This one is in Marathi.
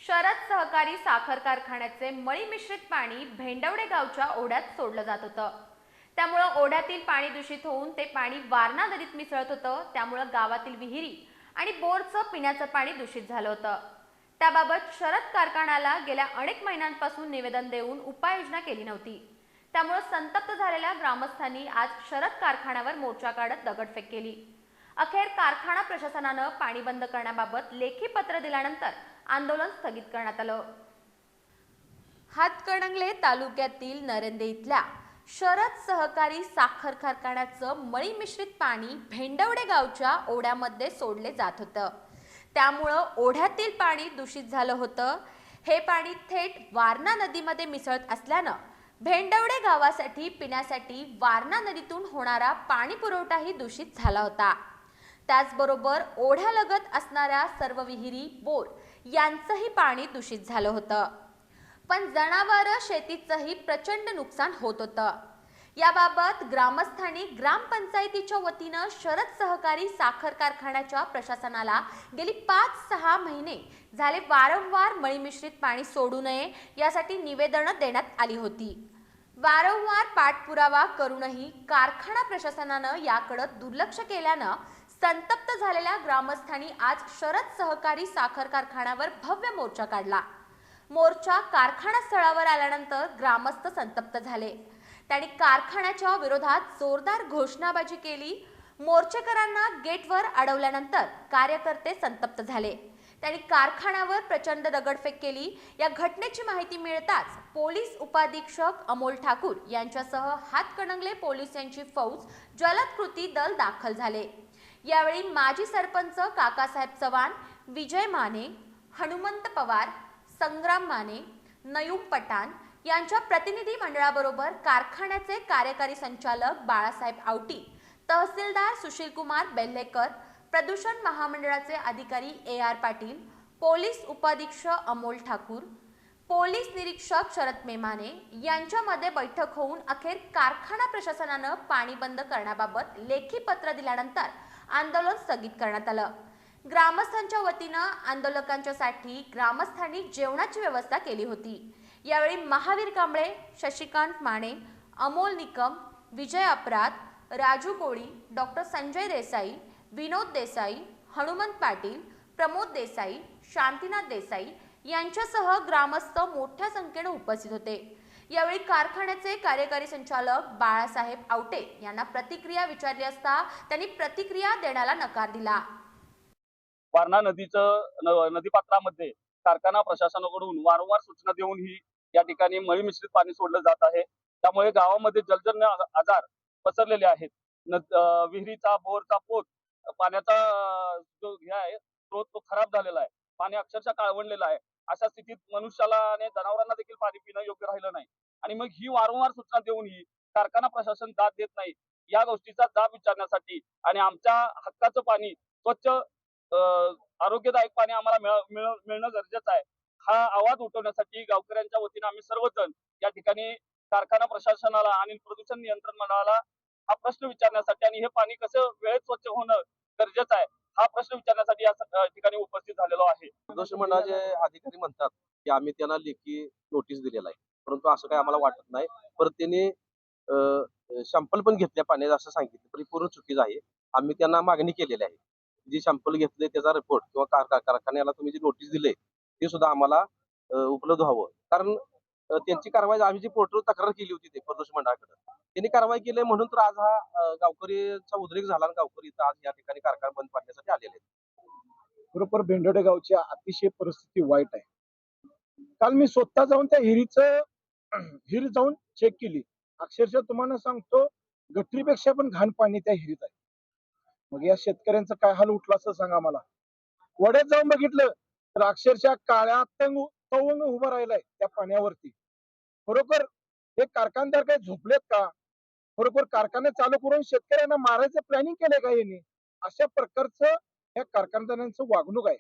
शरद सहकारी साखर कारखान्याचे मळी मिश्रित पाणी भेंडवडे गावच्या ओढ्यात सोडलं जात होतं। त्यामुळे ओढ्यातील पाणी दूषित होऊन ते पाणी वारणा नदीत मिसळत होतं। त्यामुळे गावातील विहिरी आणि बोरचं पिण्याचं पाणी दूषित झालं होतं। त्याबाबत शरद कारखान्याला गेल्या अनेक महिन्यांपासून निवेदन देऊन उपाययोजना केली नव्हती। त्यामुळे संतप्त झालेल्या ग्रामस्थांनी आज शरद कारखान्यावर मोर्चा काढत दगडफेक केली। अखेर कारखाना प्रशासनानं पाणी बंद करण्याबाबत लेखी पत्र दिल्यानंतर आंदोलन स्थगित करण्यात आलं। हातकणंगले तालुक्यातील नरेंदे इथल्या शरद सहकारी साखर कारखान्याचं मळी मिश्रित पाणी भेंडवडे गावच्या ओढ्यामध्ये सोडले जात होतं। त्यामुळं ओढ्यातील पाणी दूषित झालं होतं। हे पाणी थेट वारणा नदीमध्ये मिसळत असल्यानं भेंडवडे गावासाठी पिण्यासाठी वारणा नदीतून होणारा पाणी पुरवठाही दूषित झाला होता। त्याचबरोबर ओढ्यालगत असणाऱ्या सर्व विहिरी, बोर यांचंही पाणी दूषित झालं होतं। पण जनावरं शेतीचंही प्रचंड नुकसान होत होतं। याबाबत ग्रामस्थांनी ग्रामपंचायतीच्या वतीनं शरद सहकारी साखर कारखान्याच्या प्रशासनाला गेली 5-6 महिने झाले वारंवार मळी मिश्रित पाणी सोडू नये यासाठी निवेदनं देण्यात आली होती। वारंवार पाठपुरावा करूनही कारखाना प्रशासनानं याकडे दुर्लक्ष केल्यानं संतप्त झालेल्या ग्रामस्थांनी आज शरद सहकारी साखर कारखान्यावर भव्य मोर्चा काढला। मोर्चा कारखाना स्थळावर आल्यानंतर ग्रामस्थ संतप्त झाले। त्यांनी कारखान्याच्या विरोधात जोरदार घोषणाबाजी केली। मोर्चेकरांना गेटवर अडवल्यानंतर कार्यकर्ते संतप्त झाले। त्यांनी कारखान्यावर प्रचंड दगडफेक केली। या घटनेची माहिती मिळताच पोलीस उपाधीक्षक अमोल ठाकूर यांच्यासह हातकणंगले पोलीस यांची फौज जलद कृती दल दाखल झाले। यावेळी माजी सरपंच काकासाहेब चव्हाण, विजय माने, हनुमंत पवार, संग्राम माने, नयूम पठाण यांच्या प्रतिनिधी मंडळाबरोबर कारखान्याचे कार्यकारी संचालक बाळासाहेब आवटी, तहसीलदार सुशीलकुमार बेल्लेकर, प्रदूषण महामंडळाचे अधिकारी AR पाटील, पोलीस उपाधीक्षक अमोल ठाकूर, पोलीस निरीक्षक शरद मेमाने यांच्यामध्ये बैठक होऊन अखेर कारखाना प्रशासनानं पाणी बंद करण्याबाबत लेखी पत्र दिल्यानंतर आंदोलन स्थगित करण्यात आलं। ग्रामस्थांच्या वतीनं आंदोलकांच्यासाठी ग्रामस्थांनी जेवणाची व्यवस्था केली होती। यावेळी महावीर कांबळे, शशिकांत माने, अमोल निकम, विजय अपराध, राजू कोळी, डॉक्टर संजय देसाई, विनोद देसाई, हनुमंत पाटील, प्रमोद देसाई, शांतीनाथ देसाई यांच्यासह ग्रामस्थ मोठ्या संख्येने उपस्थित होते। यावेळी कारखान्याचे कार्यकारी संचालक बाळासाहेब आवटे यांना प्रतिक्रिया विचारली असता त्यांनी प्रतिक्रिया देण्याला नकार दिला। वारणा नदीपात्रामध्ये कारखाना प्रशासनाकडून वारंवार सूचना देऊनही या ठिकाणी मळी मिश्रित पाणी सोडलं जात आहे। त्यामुळे गावामध्ये जलजन्य आजार पसरलेले आहेत। विहिरीचा, बोरचा पोत, पाण्याचा जो हे आहे स्रोत तो खराब झालेला आहे। पाणी अक्षरशः काळवंडलेलं आहे। अशा स्थितीत मनुष्याला आणि जनावरांना देखील पाणी पिणं योग्य राहिलं नाही। आणि मग ही वारंवार सूचना देऊनही कारखाना प्रशासन दाद देत नाही। या गोष्टीचा जाब विचारण्यासाठी आणि आमच्या हक्काचं पाणी स्वच्छ आरोग्यदायक पाणी आम्हाला मिळणं गरजेचं आहे। हा आवाज उठवण्यासाठी गावकऱ्यांच्या वतीने आम्ही सर्वजण या ठिकाणी कारखाना प्रशासनाला आणि प्रदूषण नियंत्रण मंडळाला हा प्रश्न विचारण्यासाठी आणि हे पाणी कसं वेळेत स्वच्छ होणं गरजेचं आहे हा प्रश्न विचारण्यासाठी या ठिकाणी उपस्थित झालेलो आहे। प्रदूषण मंडळाचे अधिकारी म्हणतात की आम्ही त्यांना लेखी नोटीस दिलेला आहे, परंतु असं काही आम्हाला वाटत नाही। परत त्यांनी सॅम्पल पण घेतल्या पाण्याचं असं सांगितलं, तरी पूर्ण चुकीचं आहे। आम्ही त्यांना मागणी केलेली आहे, जी सॅम्पल घेतले त्याचा रिपोर्ट किंवा कारखान्याला तुम्ही जी नोटीस दिले ते सुद्धा आम्हाला उपलब्ध व्हावं। कारण त्यांची कारवाई आम्ही जी पोर्टल तक्रार केली होती ते प्रदूषण मंडळाकडे त्यांनी कारवाई केली म्हणून तर आज हा गावकरीचा उद्रेक झाला आणि गावकरी आज या ठिकाणी कारखाना बंद पाडण्यासाठी आलेले आहेत। बरोबर भेंडवडे गावची अतिशय परिस्थिती वाईट आहे। काल मी स्वतः जाऊन त्या हिरी जाऊन चेक केली। अक्षरशः तुम्हाला सांगतो गटरीपेक्षा पण घाण पाणी त्या हिरीत आहे। मग या शेतकऱ्यांचा काय हाल उठला असं सांगा मला। वड्यात जाऊन बघितलं तर अक्षरशः काळ्या तवंग उभा राहिलाय त्या पाण्यावरती। बरोबर हे कारखानदार काही झोपलेत का? बरोबर कारखाने चालू करून शेतकऱ्यांना मारायचं प्लॅनिंग केलंय का यांनी? अशा प्रकारचं या कारखानदारांचं वागणूक आहे।